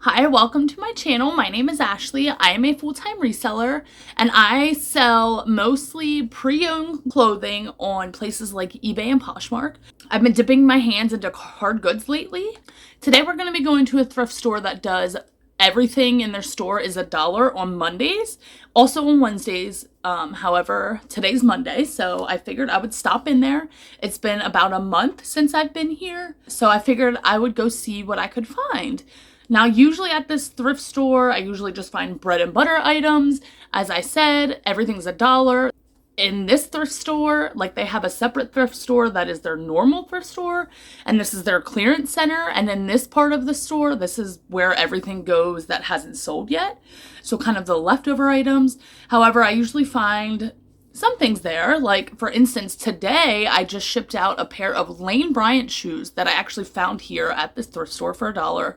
Hi, welcome to my channel. My name is Ashley. I am a full-time reseller and I sell mostly pre-owned clothing on places like eBay and Poshmark. I've been dipping my hands into hard goods lately. Today we're going to be going to a thrift store that does everything in their store is $1 on Mondays, also on Wednesdays. However, today's Monday, so I figured I would stop in there. It's been about a month since I've been here, so I figured I would go see what I could find. Now, usually at this thrift store, I usually just find bread and butter items. As I said, everything's $1. In this thrift store, like they have a separate thrift store that is their normal thrift store, and this is their clearance center. And in this part of the store, this is where everything goes that hasn't sold yet. So kind of the leftover items. However, I usually find some things there. Like, for instance, today I just shipped out a pair of Lane Bryant shoes that I actually found here at this thrift store for $1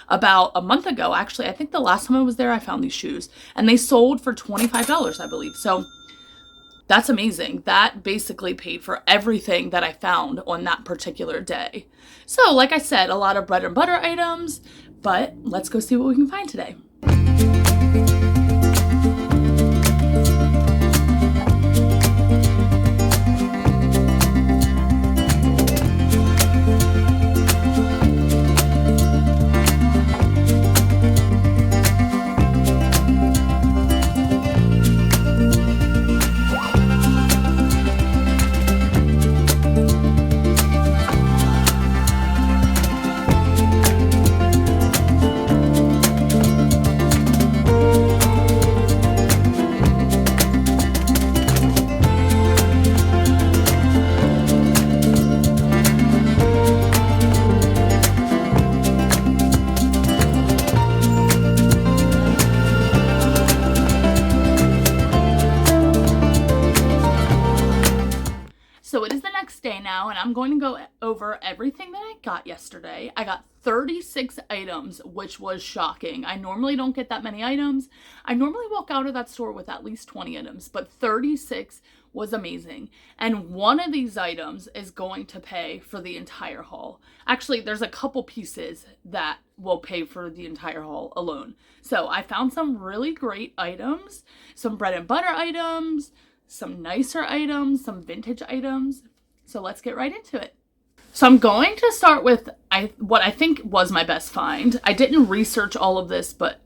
about a month ago. Actually, I think the last time I was there, I found these shoes and they sold for $25, I believe. So that's amazing. That basically paid for everything that I found on that particular day. So like I said, a lot of bread and butter items, but let's go see what we can find today. So it is the next day now, and I'm going to go over everything that I got yesterday. I got 36 items, which was shocking. I normally don't get that many items. I normally walk out of that store with at least 20 items, but 36 was amazing. And one of these items is going to pay for the entire haul. Actually, there's a couple pieces that will pay for the entire haul alone. So I found some really great items, some bread and butter items, some nicer items, some vintage items. So let's get right into it. So I'm going to start with what I think was my best find. I didn't research all of this, but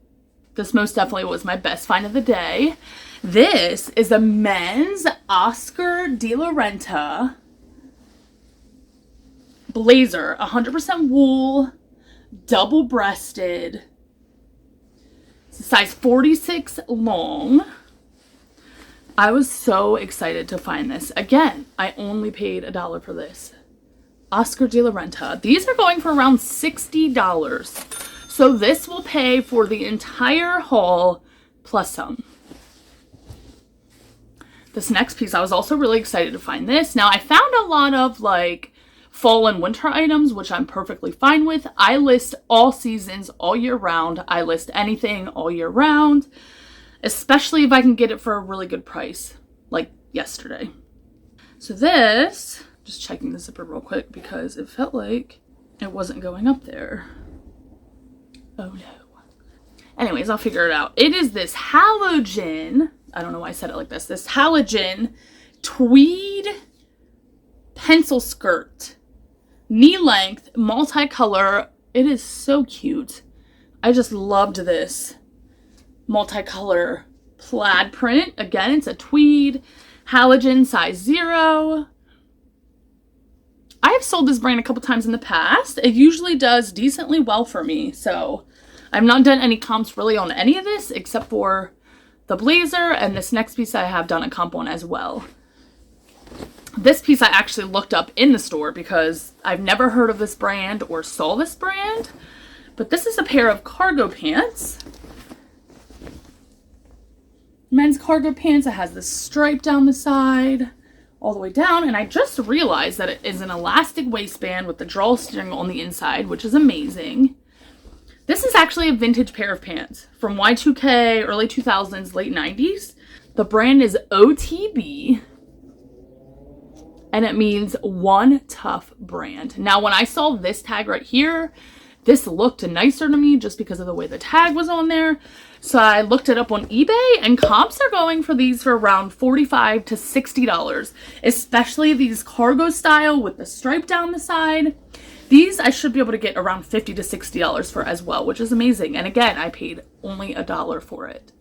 this most definitely was my best find of the day. This is a men's Oscar de la Renta blazer, 100% wool, double-breasted, size 46 long. I was so excited to find this. Again, I only paid $1 for this. Oscar de la Renta. These are going for around $60. So this will pay for the entire haul plus some. This next piece, I was also really excited to find this. Now, I found a lot of like fall and winter items, which I'm perfectly fine with. I list all seasons all year round. I list anything all year round, especially if I can get it for a really good price, like yesterday. So this, just checking the zipper real quick because it felt like it wasn't going up there. Oh no. Anyways, I'll figure it out. It is this halogen, I don't know why I said it like this halogen tweed pencil skirt, knee length, multicolor. It is so cute. I just loved this multicolor plaid print. Again, it's a tweed, halogen, size 0. I have sold this brand a couple times in the past. It usually does decently well for me, so I've not done any comps really on any of this except for the blazer, and this next piece I have done a comp on as well. This piece I actually looked up in the store because I've never heard of this brand or saw this brand, but this is a pair of cargo pants. Men's cargo pants. It has this stripe down the side all the way down, and I just realized that it is an elastic waistband with the drawstring on the inside, which is amazing. This is actually a vintage pair of pants from Y2K, early 2000s, late 90s. The brand is OTB, and it means one tough brand. Now, when I saw this tag right here, this looked nicer to me just because of the way the tag was on there. So I looked it up on eBay, and comps are going for these for around $45 to $60, especially these cargo style with the stripe down the side. These I should be able to get around $50 to $60 for as well, which is amazing. And again, I paid only $1 for it.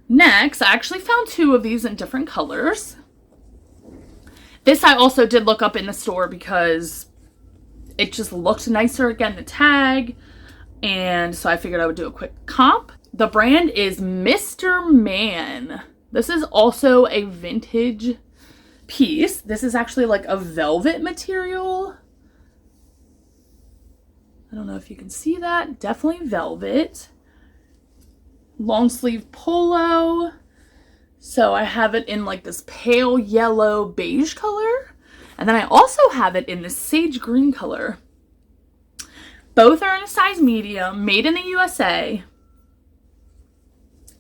Next, I actually found 2 of these in different colors. This I also did look up in the store because it just looked nicer. Again, the tag. And so I figured I would do a quick comp. The brand is Mr. Man. This is also a vintage piece. This is actually like a velvet material. I don't know if you can see that. Definitely velvet. Long sleeve polo. So I have it in like this pale yellow beige color. And then I also have it in this sage green color. Both are in a size medium, made in the USA.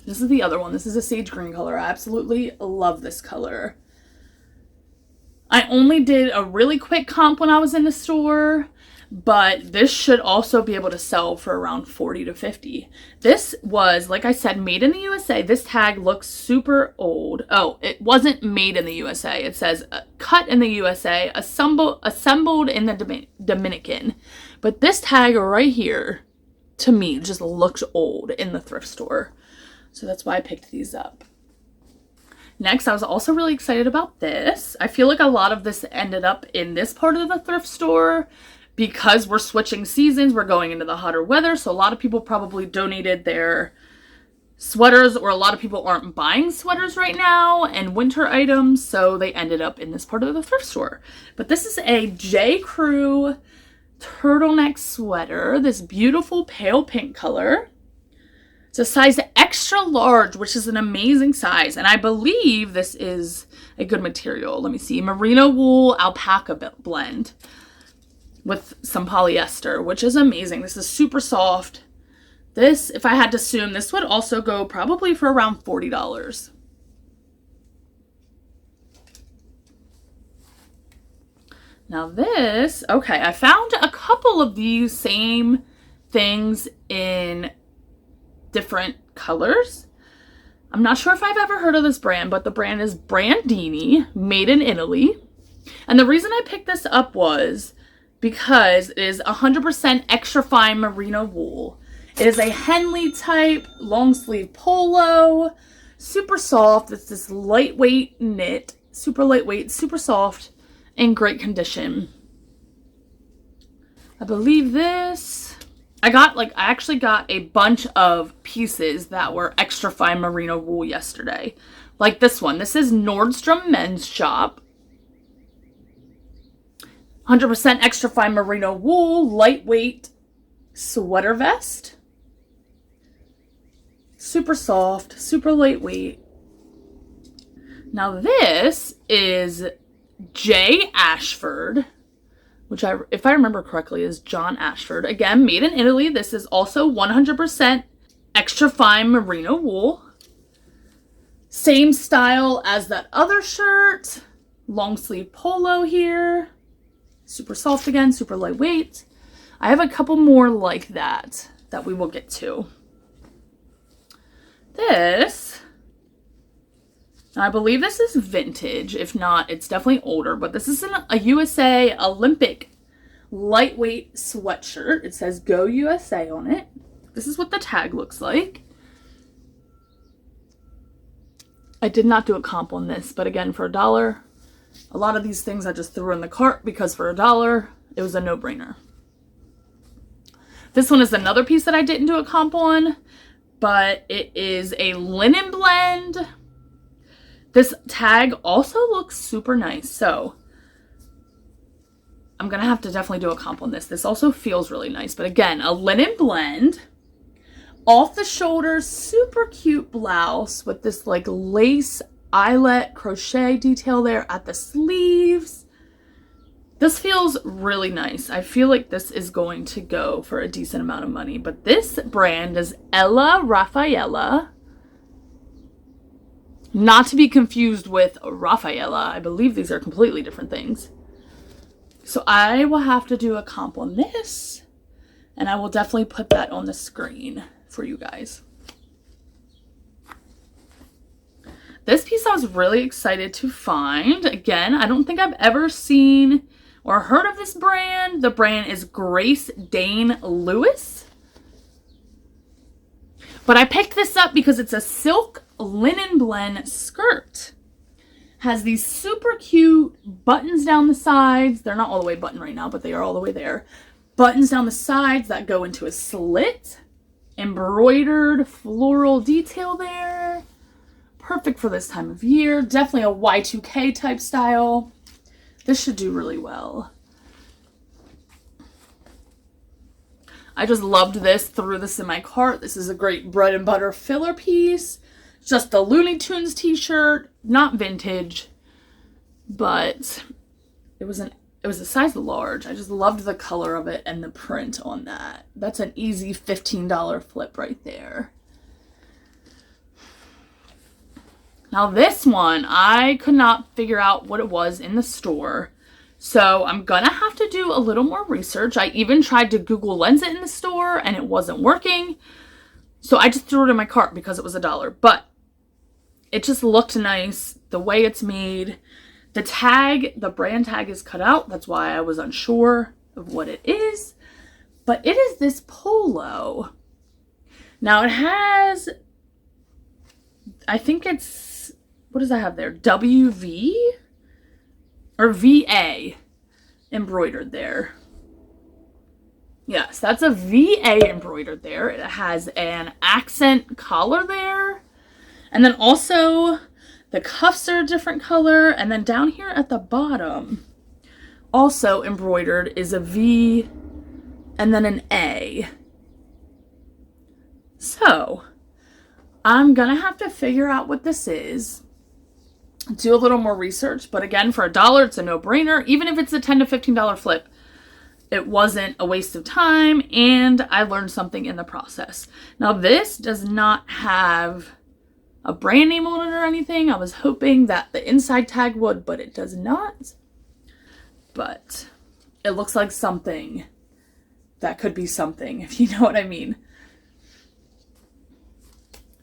This is the other one. This is a sage green color. I absolutely love this color. I only did a really quick comp when I was in the store, but this should also be able to sell for around $40 to $50. This was, like I said, made in the USA. This tag looks super old. Oh, it wasn't made in the USA. It says cut in the USA, assembled in the Dominican. But this tag right here, to me, just looked old in the thrift store. So that's why I picked these up. Next, I was also really excited about this. I feel like a lot of this ended up in this part of the thrift store because we're switching seasons. We're going into the hotter weather. So a lot of people probably donated their sweaters, or a lot of people aren't buying sweaters right now and winter items. So they ended up in this part of the thrift store. But this is a J. Crew turtleneck sweater, this beautiful pale pink color. It's a size extra large, which is an amazing size, and I believe this is a good material. Let me see, merino wool alpaca blend with some polyester, which is amazing. This is super soft. This, if I had to assume, this would also go probably for around $40. Now this, okay, I found a couple of these same things in different colors. I'm not sure if I've ever heard of this brand, but the brand is Brandini, made in Italy. And the reason I picked this up was because it is 100% extra fine merino wool. It is a Henley type long sleeve polo, super soft. It's this lightweight knit, super lightweight, super soft, in great condition. I believe this, I actually got a bunch of pieces that were extra fine merino wool yesterday. Like this one. This is Nordstrom Men's Shop. 100% extra fine merino wool, lightweight sweater vest. Super soft, super lightweight. Now this is J. Ashford, which if I remember correctly is John Ashford. Again, made in Italy. This is also 100% extra fine merino wool. Same style as that other shirt. Long sleeve polo here. Super soft again, super lightweight. I have a couple more like that we will get to. This, I believe this is vintage. If not, it's definitely older, but this is a USA Olympic lightweight sweatshirt. It says Go USA on it. This is what the tag looks like. I did not do a comp on this, but again, for $1, a lot of these things I just threw in the cart because for $1, it was a no-brainer. This one is another piece that I didn't do a comp on, but it is a linen blend. This tag also looks super nice, so I'm going to have to definitely do a comp on this. This also feels really nice, but again, a linen blend. Off the shoulders, super cute blouse with this like lace eyelet crochet detail there at the sleeves. This feels really nice. I feel like this is going to go for a decent amount of money, but this brand is Ella Raffaella. Not to be confused with Raffaella. I believe these are completely different things. So I will have to do a comp on this, and I will definitely put that on the screen for you guys. This piece I was really excited to find. Again, I don't think I've ever seen or heard of this brand. The brand is Grace Dane Lewis. But I picked this up because it's a silk linen blend skirt. Has these super cute buttons down the sides. They're not all the way buttoned right now, but they are all the way there. Buttons down the sides that go into a slit. Embroidered floral detail there. Perfect for this time of year. Definitely a Y2K type style. This should do really well. I just loved this, threw this in my cart. This is a great bread and butter filler piece. Just a Looney Tunes t-shirt, not vintage, but it was a size large. I just loved the color of it and the print on that. That's an easy $15 flip right there. Now this one, I could not figure out what it was in the store. So I'm gonna have to do a little more research. I even tried to Google Lens it in the store and it wasn't working. So I just threw it in my cart because it was $1. But it just looked nice, the way it's made. The tag, the brand tag is cut out. That's why I was unsure of what it is. But it is this polo. Now it has, I think it's, what does that have there? WV or VA embroidered there. Yes, that's a VA embroidered there. It has an accent collar there. And then also the cuffs are a different color. And then down here at the bottom, also embroidered, is a V and then an A. So I'm gonna have to figure out what this is, do a little more research. But again, for $1, it's a no-brainer. Even if it's a $10 to $15 flip, it wasn't a waste of time, and I learned something in the process. Now this does not have a brand name on it or anything. I was hoping that the inside tag would, but it does not. But it looks like something that could be something, if you know what I mean.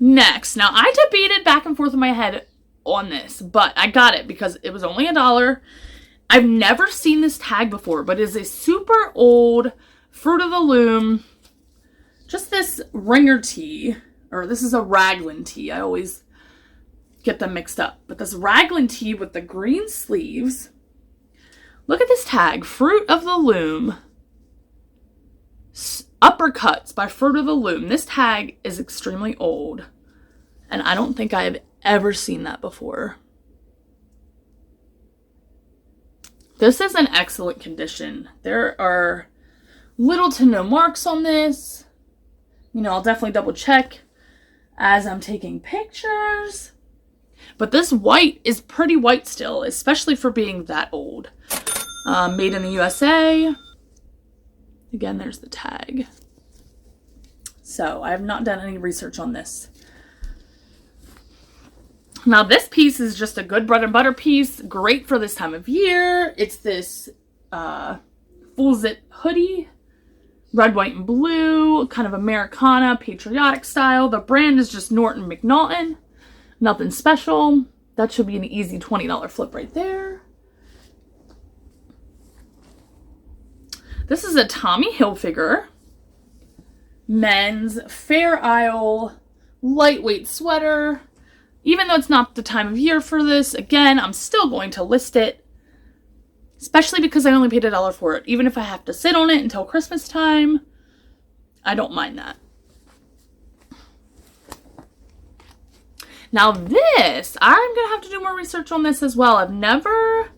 Next, now I debated back and forth in my head on this, but I got it because it was only $1. I've never seen this tag before, but it's a super old Fruit of the Loom, just this ringer tee, or this is a raglan tee. I always get them mixed up, but this raglan tee with the green sleeves. Look at this tag, Fruit of the Loom, Uppercuts by Fruit of the Loom. This tag is extremely old, and I don't think I have ever seen that before. This is in excellent condition. There are little to no marks on this. You know, I'll definitely double check as I'm taking pictures. But this white is pretty white still, especially for being that old. Made in the USA. Again, there's the tag. So I have not done any research on this. Now this piece is just a good bread and butter piece. Great for this time of year. It's this full zip hoodie. Red, white, and blue. Kind of Americana, patriotic style. The brand is just Norton McNaughton. Nothing special. That should be an easy $20 flip right there. This is a Tommy Hilfiger men's Fair Isle lightweight sweater. Even though it's not the time of year for this, again, I'm still going to list it. Especially because I only paid $1 for it. Even if I have to sit on it until Christmas time, I don't mind that. Now this, I'm going to have to do more research on this as well. I've never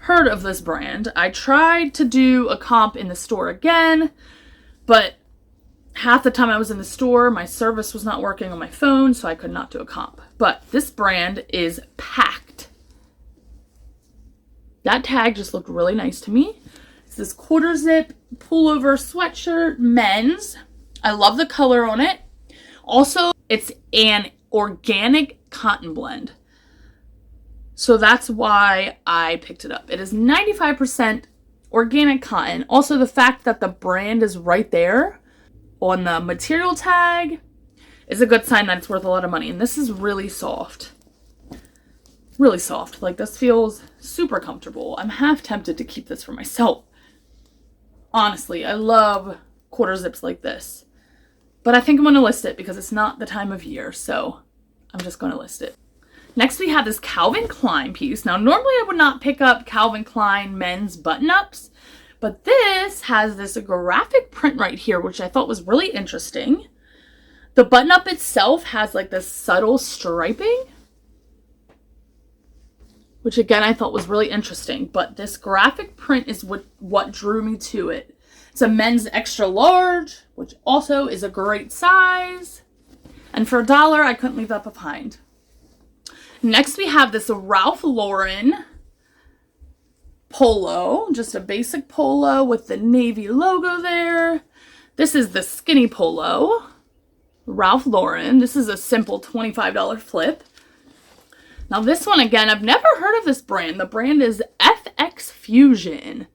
heard of this brand. I tried to do a comp in the store again, but half the time I was in the store, my service was not working on my phone, so I could not do a comp. But this brand is Packed. That tag just looked really nice to me. It's this quarter zip pullover sweatshirt, men's. I love the color on it. Also, it's an organic cotton blend. So that's why I picked it up. It is 95% Organic cotton. Also, the fact that the brand is right there on the material tag is a good sign that it's worth a lot of money. And this is really soft. Really soft. Like, this feels super comfortable. I'm half tempted to keep this for myself. Honestly, I love quarter zips like this. But I think I'm going to list it because it's not the time of year. So I'm just going to list it. Next, we have this Calvin Klein piece. Now, normally I would not pick up Calvin Klein men's button-ups, but this has this graphic print right here, which I thought was really interesting. The button-up itself has like this subtle striping, which again I thought was really interesting, but this graphic print is what drew me to it. It's a men's extra large, which also is a great size, and for $1, I couldn't leave that behind. Next, we have this Ralph Lauren polo, just a basic polo with the navy logo there. This is the skinny polo, Ralph Lauren. This is a simple $25 flip. Now this one, again, I've never heard of this brand. The brand is FX Fusion.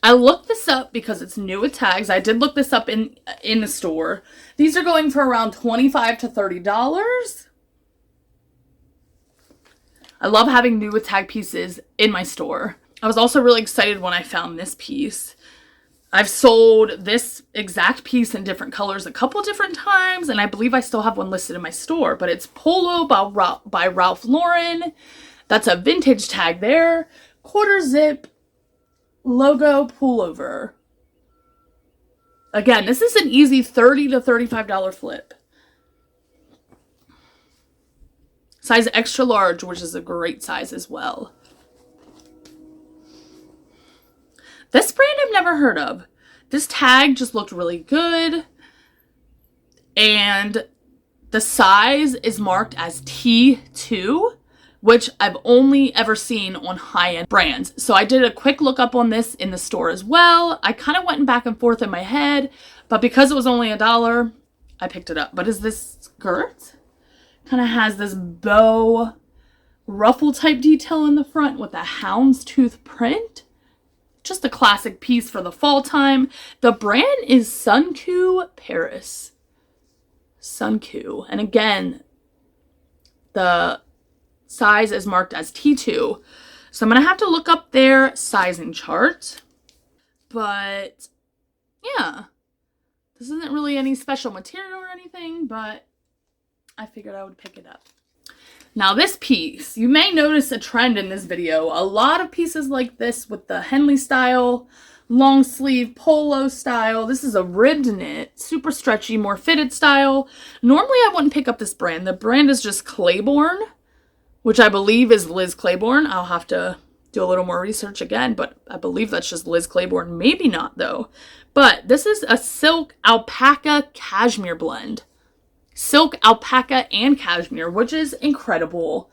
I looked this up because it's new with tags. I did look this up in the store. These are going for around $25 to $30. I love having new with tag pieces in my store. I was also really excited when I found this piece. I've sold this exact piece in different colors a couple different times, and I believe I still have one listed in my store, but it's Polo by Ralph Lauren. That's a vintage tag there. Quarter zip logo pullover. Again, this is an easy $30 to $35 flip. Size extra large, which is a great size as well. This brand I've never heard of. This tag just looked really good. And the size is marked as T2, which I've only ever seen on high-end brands. So I did a quick look up on this in the store as well. I kind of went back and forth in my head, but because it was only $1, I picked it up. But is this skirt? Kind of has this bow ruffle type detail in the front with a houndstooth print. Just a classic piece for the fall time. The brand is Sunku Paris. Sunku. And again, the size is marked as T2. So I'm going to have to look up their sizing chart. But yeah, this isn't really any special material or anything, but I figured I would pick it up. Now this piece, you may notice a trend in this video. A lot of pieces like this with the Henley style, long sleeve polo style. This is a ribbed knit, super stretchy, more fitted style. Normally I wouldn't pick up this brand. The brand is just Claiborne, which I believe is Liz Claiborne. I'll have to do a little more research again, but I believe that's just Liz Claiborne. Maybe not though. But this is a silk alpaca cashmere blend. Silk, alpaca, and cashmere, which is incredible.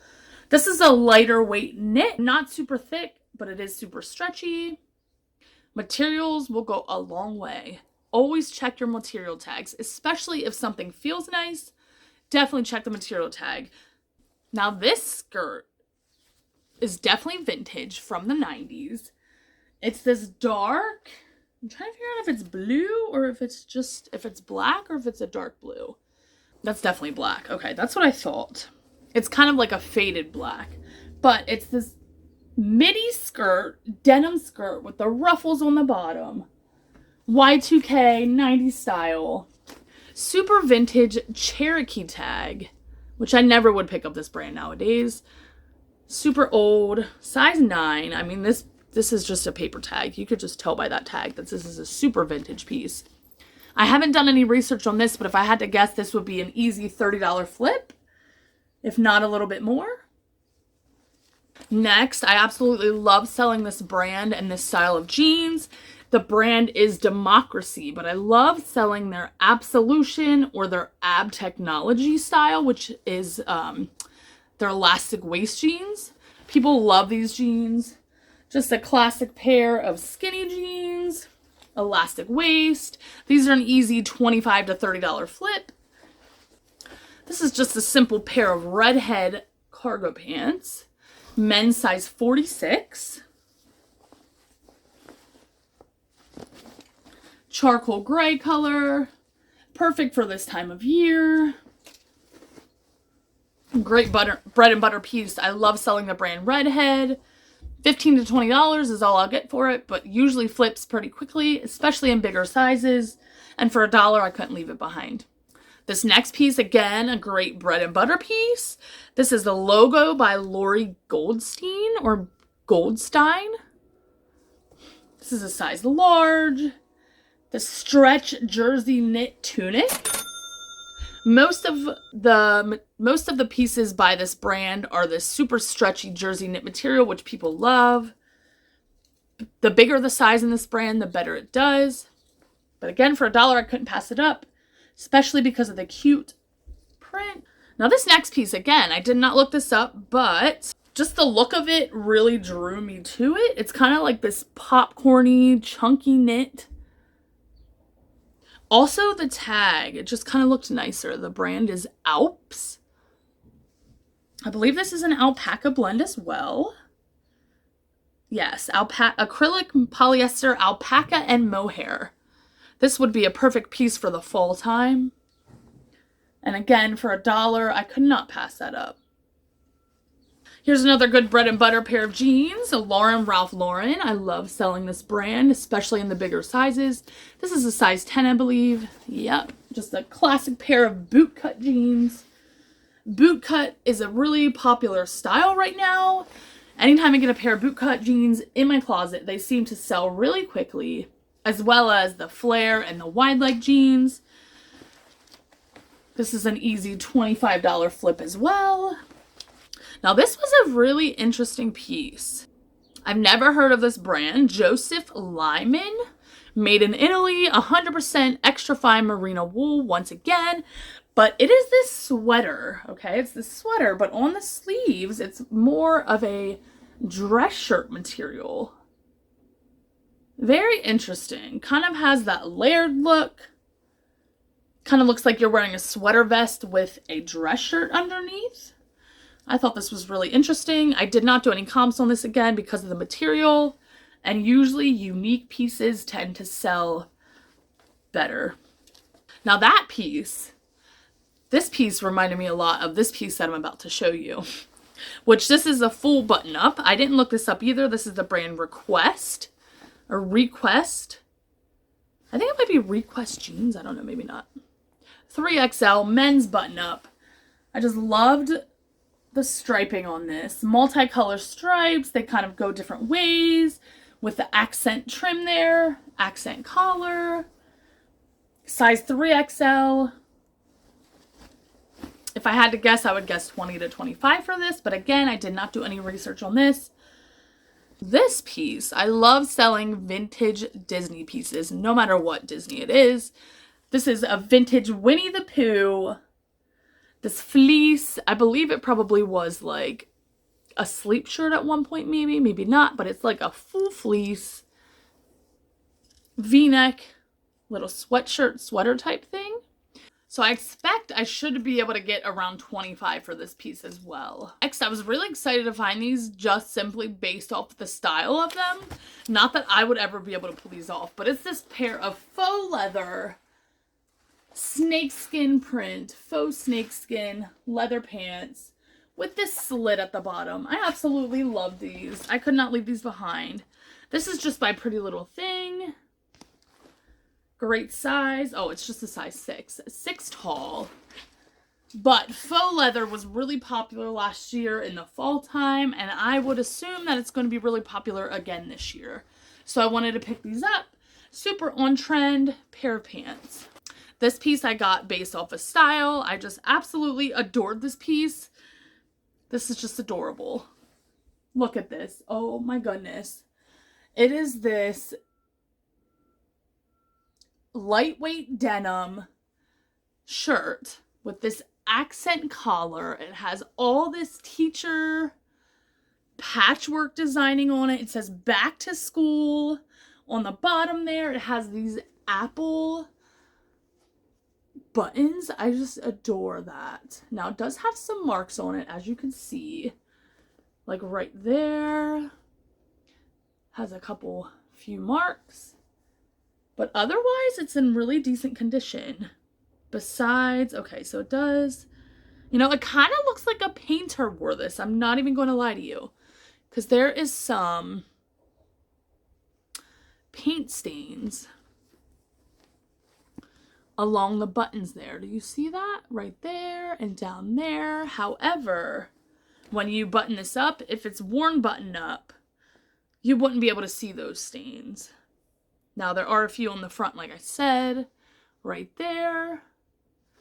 This is a lighter weight knit, not super thick, but it is super stretchy. Materials will go a long way. Always check your material tags, especially if something feels nice. Definitely check the material tag. Now this skirt is definitely vintage from the 90s. It's this dark, I'm trying to figure out if it's blue or if it's black or if it's a dark blue. That's definitely black. Okay, that's what I thought. It's kind of like a faded black. But it's this midi skirt, denim skirt with the ruffles on the bottom. Y2K, 90s style. Super vintage Cherokee tag, which I never would pick up this brand nowadays. Super old, size 9. I mean, this is just a paper tag. You could just tell by that tag that this is a super vintage piece. I haven't done any research on this, but if I had to guess, this would be an easy $30 flip, if not a little bit more. Next, I absolutely love selling this brand and this style of jeans. The brand is Democracy, but I love selling their Absolution or their Ab Technology style, which is their elastic waist jeans. People love these jeans. Just a classic pair of skinny jeans. Elastic waist. These are an easy $25 to $30 flip. This is just a simple pair of redhead cargo pants. Men's size 46. charcoal gray color. Perfect for this time of year. Great bread and butter piece. I love selling the brand Redhead. $15 to $20 is all I'll get for it, but usually flips pretty quickly, especially in bigger sizes. And for $1, I couldn't leave it behind. This next piece, again, a great bread and butter piece. This is the logo by Lori Goldstein or Goldstein. This is a size large. The stretch jersey knit tunic. Most of the pieces by this brand are this super stretchy jersey knit material, which people love. The bigger the size in this brand, the better it does. But again, for $1, I couldn't pass it up, especially because of the cute print. Now this next piece, again, I did not look this up, but just the look of it really drew me to it. It's kind of like this popcorny, chunky knit. Also, the tag, it just kind of looked nicer. The brand is Alps. I believe this is an alpaca blend as well. Yes, acrylic, polyester, alpaca, and mohair. This would be a perfect piece for the fall time. And again, for $1, I could not pass that up. Here's another good bread and butter pair of jeans, a Ralph Lauren. I love selling this brand, especially in the bigger sizes. This is a size 10, I believe. Yep, just a classic pair of bootcut jeans. Bootcut is a really popular style right now. Anytime I get a pair of bootcut jeans in my closet, they seem to sell really quickly, as well as the flare and the wide leg jeans. This is an easy $25 flip as well. Now this was a really interesting piece. I've never heard of this brand, Joseph Lyman. Made in Italy, 100% extra fine merino wool once again. But it is this sweater, okay? It's this sweater, but on the sleeves, it's more of a dress shirt material. Very interesting. Kind of has that layered look. Kind of looks like you're wearing a sweater vest with a dress shirt underneath. I thought this was really interesting. I did not do any comps on this again because of the material. And usually unique pieces tend to sell better. Now that piece, this piece reminded me a lot of this piece that I'm about to show you. Which this is a full button up. I didn't look this up either. This is the brand Request. Or Request. I think it might be Request Jeans. I don't know, maybe not. 3XL men's button up. I just loved the striping on this. Multicolor stripes. They kind of go different ways with the accent trim there. Accent collar. Size 3XL. If I had to guess, I would guess 20 to 25 for this. But again, I did not do any research on this. This piece, I love selling vintage Disney pieces, no matter what Disney it is. This is a vintage Winnie the Pooh. This fleece, I believe it probably was like a sleep shirt at one point, maybe not, but it's like a full fleece V-neck little sweatshirt, sweater type thing. So I expect I should be able to get around 25 for this piece as well. Next, I was really excited to find these just simply based off the style of them. Not that I would ever be able to pull these off, but it's this pair of faux leather, snakeskin print, faux snakeskin leather pants with this slit at the bottom. I absolutely love these. I could not leave these behind. This is just by Pretty Little Thing. Great size. Oh, it's just a size 6. 6 tall. But faux leather was really popular last year in the fall time, and I would assume that it's going to be really popular again this year. So I wanted to pick these up. Super on trend pair of pants. This piece I got based off of style. I just absolutely adored this piece. This is just adorable. Look at this. Oh my goodness. It is this lightweight denim shirt with this accent collar. It has all this teacher patchwork designing on it. It says back to school on the bottom there. It has these apple buttons. I just adore that. Now it does have some marks on it, as you can see, like right there. Has a few marks. But otherwise, it's in really decent condition. Besides, okay, so it does, it kind of looks like a painter wore this. I'm not even going to lie to you. Because there is some paint stains along the buttons there. Do you see that? Right there and down there. However, when you button this up, if it's worn button up, you wouldn't be able to see those stains. Now, there are a few on the front, like I said, right there.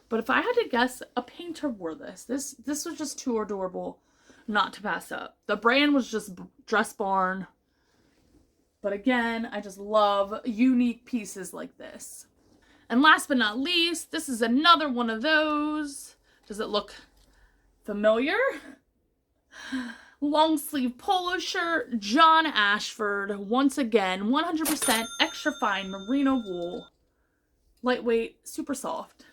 But if I had to guess, a painter wore this. This was just too adorable not to pass up. The brand was just Dress Barn. But again, I just love unique pieces like this. And last but not least, this is another one of those. Does it look familiar? Long sleeve polo shirt, John Ashford. Once again, 100% extra fine merino wool. Lightweight, super soft.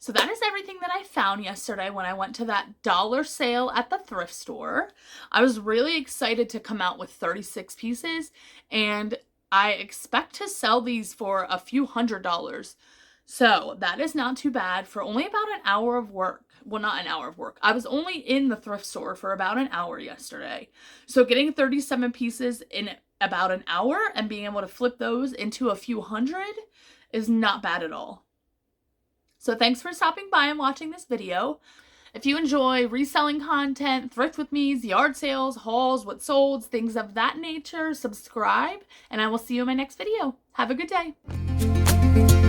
So that is everything that I found yesterday when I went to that dollar sale at the thrift store. I was really excited to come out with 36 pieces, and I expect to sell these for a few $100s. So that is not too bad for only about an hour of work. Well, not an hour of work. I was only in the thrift store for about an hour yesterday. So getting 37 pieces in about an hour and being able to flip those into a few hundred is not bad at all. So thanks for stopping by and watching this video. If you enjoy reselling content, thrift with me's, yard sales, hauls, what solds, things of that nature, subscribe, and I will see you in my next video. Have a good day.